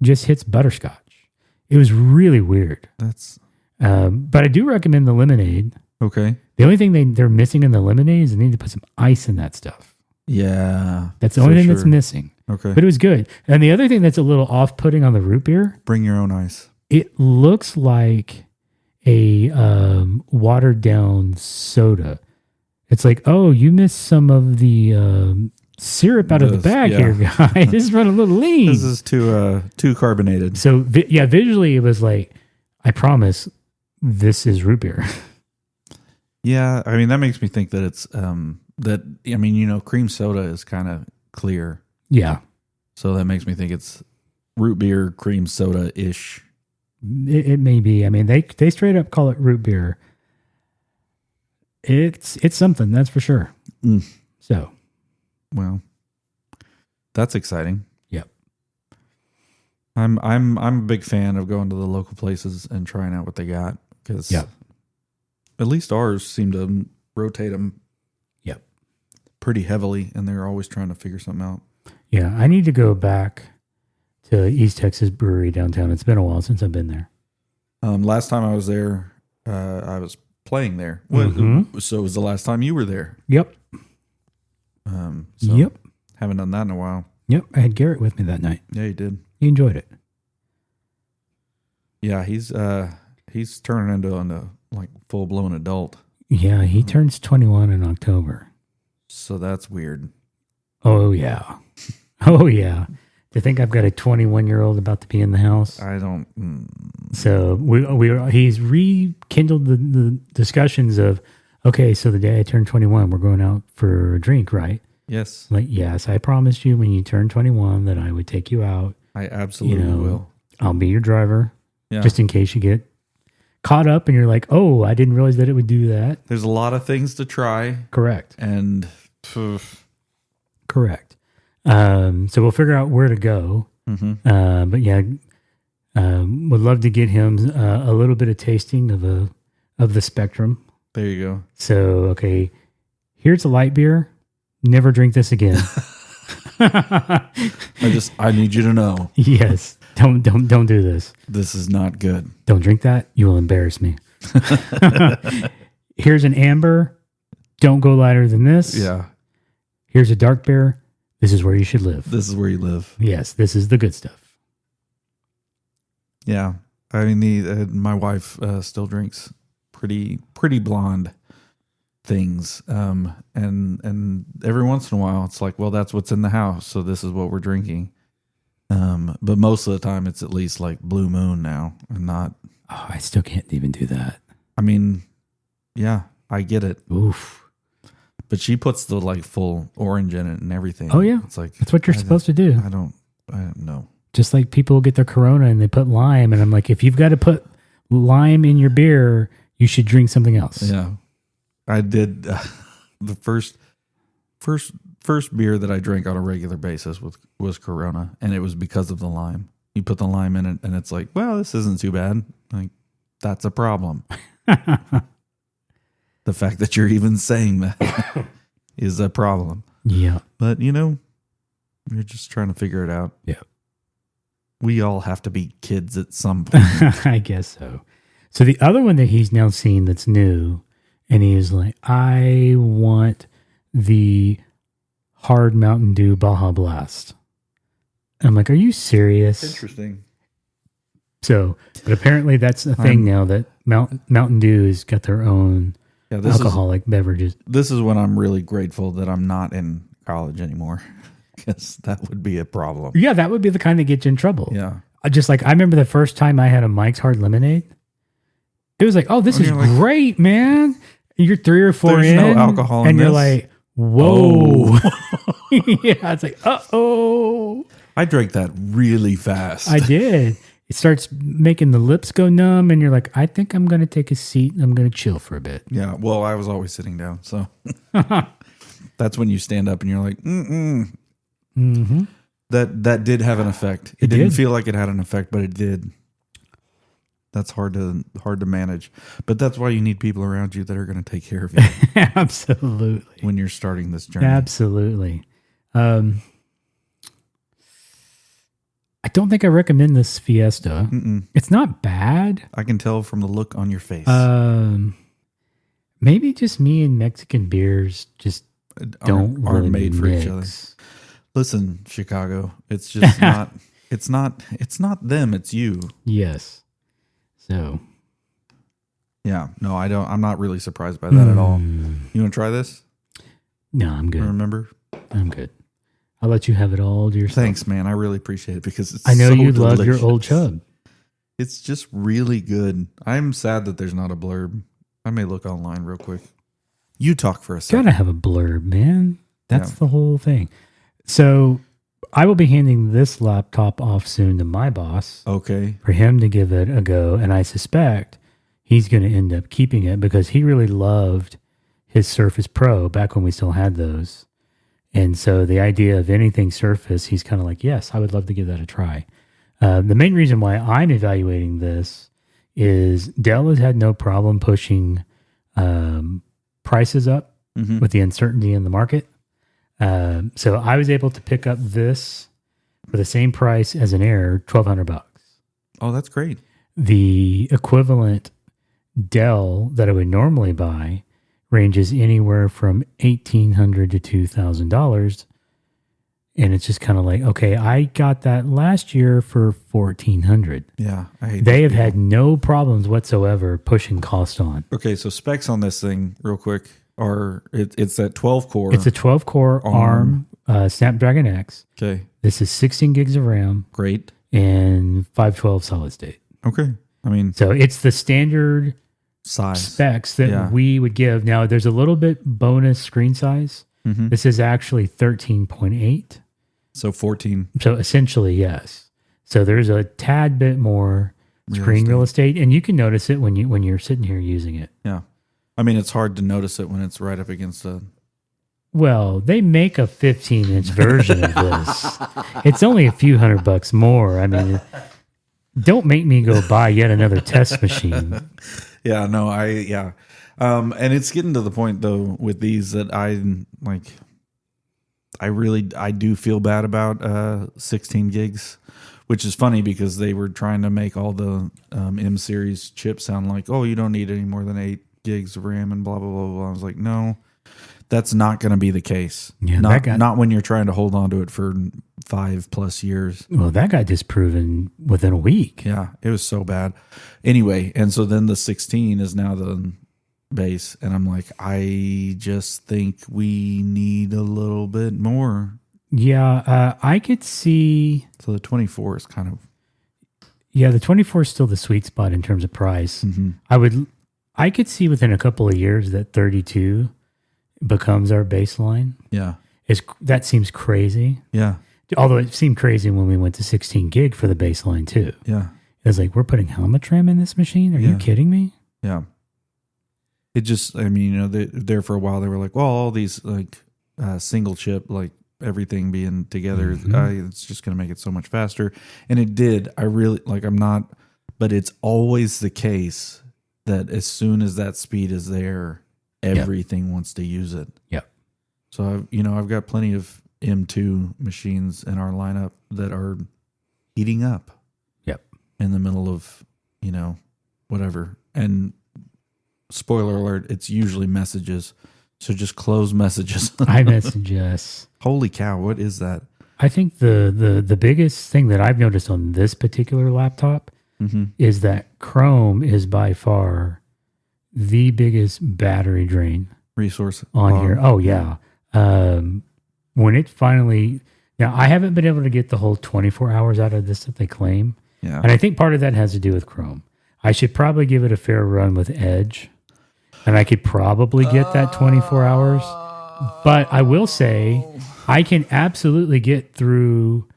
just hits butterscotch. It was really weird. But I do recommend the lemonade. Okay. The only thing they're missing in the lemonade is they need to put some ice in that stuff. Yeah. That's the only thing that's missing. Okay. But it was good. And the other thing that's a little off-putting on the root beer. Bring your own ice. It looks like a watered down soda. It's like, oh, you missed some of the syrup out of the bag here, guys. This is running a little lean. This is too carbonated. So visually it was like, I promise this is root beer. Yeah, that makes me think that it's cream soda is kind of clear. Yeah. So that makes me think it's root beer, cream soda-ish. It may be. They straight up call it root beer. It's something, that's for sure. So, well, that's exciting. Yep. I'm a big fan of going to the local places and trying out what they got because at least ours seem to rotate them. Yep. Pretty heavily, and they're always trying to figure something out. Yeah, I need to go back to East Texas Brewery downtown. It's been a while since I've been there. Last time I was there, I was playing there. So it was the last time you were there. Yep. Yep. Haven't done that in a while. Yep. I had Garrett with me that night. Yeah, you did. He enjoyed it. Yeah, he's turning into a like full blown adult. Yeah, he turns 21 in October. So that's weird. Oh yeah. Oh yeah. To think I've got a 21-year-old about to be in the house. I don't. So he's rekindled the discussions of, okay, so the day I turn 21, we're going out for a drink, right? Yes. Like, yes, I promised you when you turn 21 that I would take you out. I absolutely will. I'll be your driver, just in case you get caught up and you're like, oh, I didn't realize that it would do that. There's a lot of things to try. Correct. And correct. So we'll figure out where to go. But yeah, would love to get him a little bit of tasting of the spectrum. There you go. So, okay, here's a light beer. Never drink this again. I need you to know. Yes. Don't do this. This is not good. Don't drink that. You will embarrass me. Here's an amber. Don't go lighter than this. Yeah. Here's a dark beer. This is where you should live. This is where you live. Yes, this is the good stuff. Yeah. My wife still drinks pretty blonde things. And every once in a while it's like, well, that's what's in the house, so this is what we're drinking. But most of the time it's at least like Blue Moon now and not. Oh, I still can't even do that. Yeah, I get it. Oof. But she puts the like full orange in it and everything. Oh yeah, it's like that's what you're supposed to do. I don't know. Just like people get their Corona and they put lime, and I'm like, if you've got to put lime in your beer, you should drink something else. Yeah, I did the first beer that I drank on a regular basis was Corona, and it was because of the lime. You put the lime in it, and it's like, well, this isn't too bad. Like, that's a problem. The fact that you're even saying that is a problem. Yeah. But, you're just trying to figure it out. Yeah. We all have to be kids at some point. I guess so. So the other one that he's now seen that's new, and he is like, I want the hard Mountain Dew Baja Blast. And I'm like, are you serious? Interesting. So, but apparently that's a thing now that Mountain Dew has got their own alcoholic beverages. This is when I'm really grateful that I'm not in college anymore, because that would be a problem. Yeah, that would be the kind that gets you in trouble. Yeah. I remember the first time I had a Mike's Hard Lemonade. It was like, oh, this is great, man. You're 3 or 4 There's in. no alcohol in and this. You're like, whoa. Yeah, it's like, uh-oh. I drank that really fast. I did. It starts making the lips go numb, and you're like, I think I'm going to take a seat and I'm going to chill for a bit. Yeah, well, I was always sitting down, so that's when you stand up and you're like, Mm-hmm. That did have an effect. It didn't feel like it had an effect, but it did. That's hard to manage, but that's why you need people around you that are going to take care of you. Absolutely. When you're starting this journey. Absolutely. I don't think I recommend this Fiesta. Mm-mm. It's not bad. I can tell from the look on your face. Maybe just me and Mexican beers just aren't really made for each other. Listen, Chicago, it's just not. It's not them. It's you. Yes. So. Yeah. No, I don't. I'm not really surprised by that at all. You want to try this? No, I'm good. Remember? I'm good. I'll let you have it all to yourself. Thanks, man. I really appreciate it because it's I know so you delicious. love your old chub. It's just really good. I'm sad that there's not a blurb. I may look online real quick. You talk for a second. Gotta have a blurb, man. That's the whole thing. So I will be handing this laptop off soon to my boss. Okay. For him to give it a go. And I suspect he's going to end up keeping it because he really loved his Surface Pro back when we still had those. And so the idea of anything Surface, he's kind of like, yes, I would love to give that a try. The main reason why I'm evaluating this is Dell has had no problem pushing prices up with the uncertainty in the market. So I was able to pick up this for the same price as an Air, $1,200. Oh, that's great. The equivalent Dell that I would normally buy ranges anywhere from $1,800 to $2,000. And it's just kind of like, okay, I got that last year for $1,400. Yeah. They have had no problems whatsoever pushing cost on. Okay. So specs on this thing real quick are it's that 12 core. It's a 12 core ARM Snapdragon X. Okay. This is 16 gigs of RAM. Great. And 512 solid state. Okay. I mean, so it's the standard size specs that we would give. Now there's a little bit bonus screen size. Mm-hmm. This is actually 13.8. So 14. So essentially, yes. So there's a tad bit more screen real estate, and you can notice it when you're sitting here using it. Yeah. I mean, it's hard to notice it when it's right up against a... Well, they make a 15-inch version of this. It's only a few $100 more. I mean, don't make me go buy yet another test machine. Yeah, no, and it's getting to the point though with these that I do feel bad about 16 gigs, which is funny because they were trying to make all the M series chips sound like, oh, you don't need any more than 8 gigs of RAM and blah blah blah blah. I was like, no, that's not going to be the case. Yeah, not when you're trying to hold on to it for 5+ years. Well, that got disproven within a week. Yeah, it was so bad. Anyway, and so then the 16 is now the base, and I'm like, I just think we need a little bit more. Yeah, I could see. So the 24 is kind of. Yeah, the 24 is still the sweet spot in terms of price. Mm-hmm. I could see within a couple of years that 32 becomes our baseline. Yeah. That seems crazy. Yeah. Although it seemed crazy when we went to 16 gig for the baseline too. Yeah. It was like, we're putting how much RAM in this machine? Are you kidding me? Yeah. It just, I mean, you know, there for a while they were like, well, all these like single chip, like everything being together, it's just going to make it so much faster. And it did. I really, like, but it's always the case that as soon as that speed is there, everything wants to use it. Yep. So, I've got plenty of M2 machines in our lineup that are heating up. Yep. In the middle of, whatever. And spoiler alert, it's usually messages. So just close messages. iMessage, yes. Holy cow, what is that? I think the biggest thing that I've noticed on this particular laptop is that Chrome is by far the biggest battery drain resource on here. Oh, yeah. When it finally... Now, I haven't been able to get the whole 24 hours out of this that they claim. Yeah. And I think part of that has to do with Chrome. I should probably give it a fair run with Edge. And I could probably get that 24 hours. But I will say, I can absolutely get through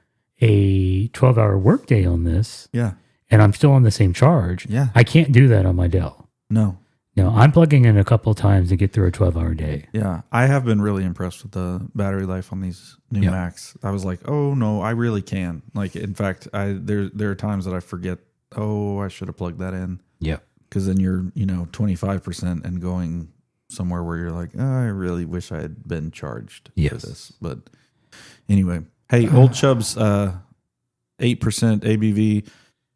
a 12-hour workday on this. Yeah. And I'm still on the same charge. Yeah. I can't do that on my Dell. No. No, I'm plugging in a couple of times to get through a 12-hour day. Yeah. I have been really impressed with the battery life on these new Macs. I was like, oh, no, I really can. Like, in fact, there are times that I forget, I should have plugged that in. Yeah. Because then you're, 25% and going somewhere where you're like, I really wish I had been charged for this. But anyway, hey, Old Chubb's 8% ABV.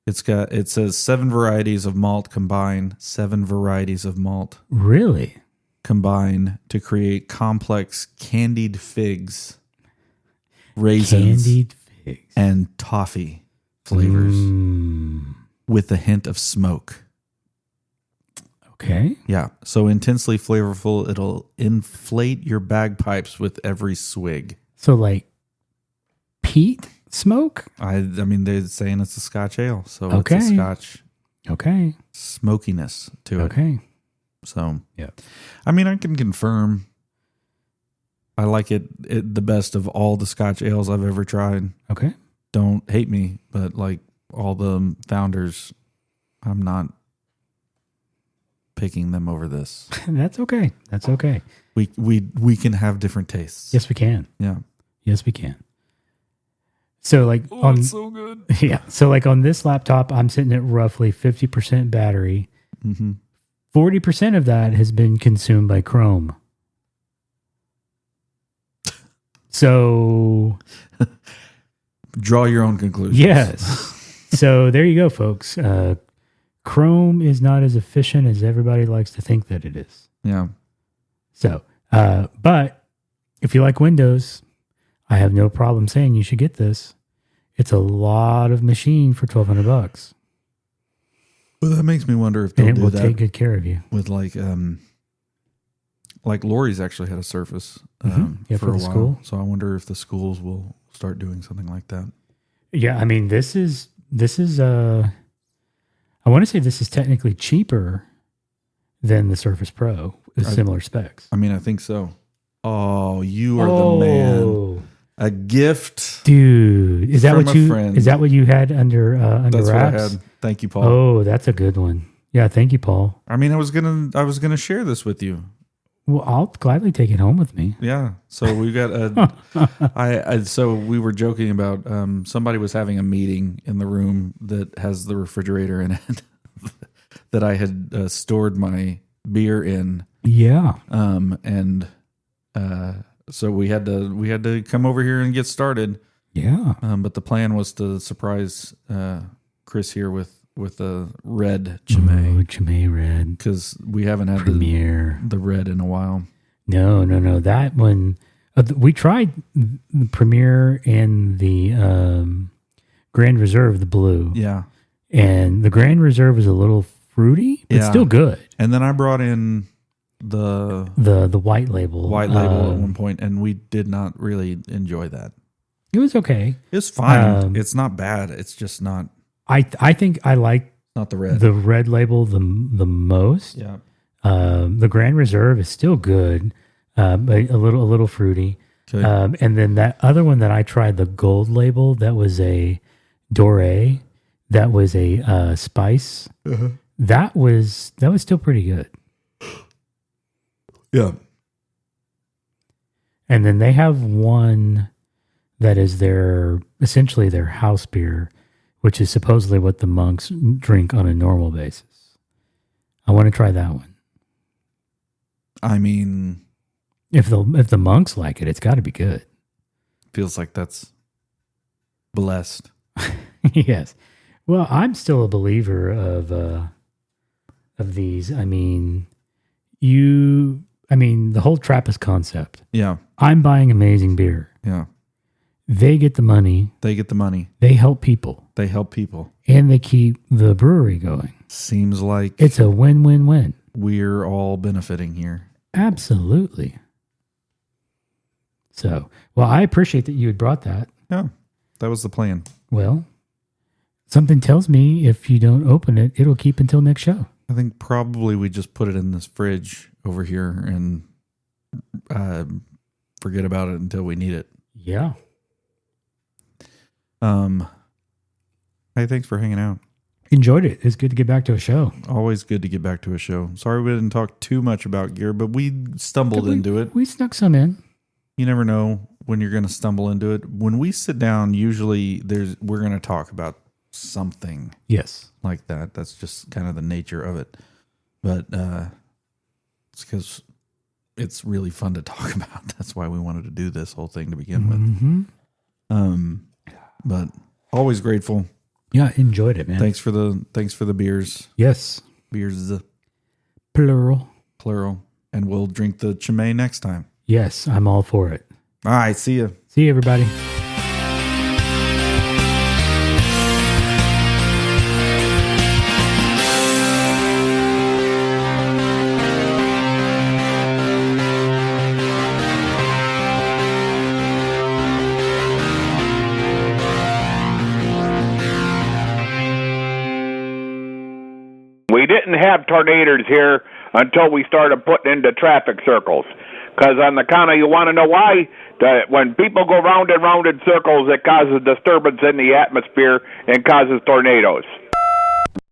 It says 7 varieties of malt combine. 7 varieties of malt. Really? Combine to create complex candied figs, raisins, and toffee flavors with a hint of smoke. Okay. Yeah. So intensely flavorful, it'll inflate your bagpipes with every swig. So like peat smoke? I mean, they're saying it's a Scotch ale. So okay. It's a Scotch smokiness to it. Okay. So, yeah. I mean, I can confirm I like it the best of all the Scotch ales I've ever tried. Okay. Don't hate me, but like all the founders, I'm not picking them over this. That's okay. That's okay. We can have different tastes. Yes, we can. Yeah. Yes, we can. So like it's so good. Yeah. So like on this laptop, I'm sitting at roughly 50% battery. 40% of that has been consumed by Chrome. So draw your own conclusions. Yes. So there you go, folks. Chrome is not as efficient as everybody likes to think that it is. Yeah. So, but if you like Windows, I have no problem saying you should get this. It's a lot of machine for $1,200. Well, that makes me wonder if they'll and it do will that take good care of you. with like Lori's actually had a Surface for a while. School. So I wonder if the schools will start doing something like that. Yeah, I mean, this is I want to say this is technically cheaper than the Surface Pro with similar specs. I mean, I think so. Oh, you are the man. A gift, dude. Is that what you? Friend. Is that what you had under That's wraps? what I had. Thank you, Paul. Oh, that's a good one. Yeah, thank you, Paul. I mean, I was gonna share this with you. Well, I'll gladly take it home with me. Yeah. So we got so we were joking about somebody was having a meeting in the room that has the refrigerator in it that I had stored my beer in. Yeah. So we had to come over here and get started. Yeah. But the plan was to surprise Chris here with a red Chimay. Oh, Chimay red. Because we haven't had the red in a while. No. That one, we tried the Premier and the Grand Reserve, the blue. Yeah. And the Grand Reserve is a little fruity, but still good. And then I brought in the white label. At one point, and we did not really enjoy that. It was okay. It's fine. It's not bad. It's just not. I think I like not the red label the most. Yeah. The Grand Reserve is still good. a little fruity. Okay. And then that other one that I tried, the gold label, that was a Doré, that was a spice. That was still pretty good. Yeah. And then they have one that is essentially their house beer, which is supposedly what the monks drink on a normal basis. I want to try that one. I mean, if the monks like it, it's got to be good. Feels like that's blessed. Yes. Well, I'm still a believer of these. I mean, the whole Trappist concept. Yeah. I'm buying amazing beer. Yeah. They get the money. They get the money. They help people. They help people. And they keep the brewery going. Seems like it's a win-win-win. We're all benefiting here. Absolutely. So, well, I appreciate that you had brought that. Yeah. That was the plan. Well, something tells me if you don't open it, it'll keep until next show. I think probably we just put it in this fridge over here and forget about it until we need it. Yeah. Hey, thanks for hanging out. Enjoyed it. It's good to get back to a show. Always good to get back to a show. Sorry we didn't talk too much about gear, but we stumbled into it. We snuck some in. You never know when you're going to stumble into it. When we sit down, usually we're going to talk about something. Yes. Like that. That's just kind of the nature of it. But it's because it's really fun to talk about. That's why we wanted to do this whole thing to begin with. But always grateful. Yeah, enjoyed it, man. Thanks for the beers. Yes. Beers plural. And we'll drink the Chimay next time. Yes, I'm all for it. All right, see ya. See you, everybody. We didn't have tornadoes here until we started putting into traffic circles. Because on the counter, you want to know why? When people go round and round in circles, it causes disturbance in the atmosphere and causes tornadoes.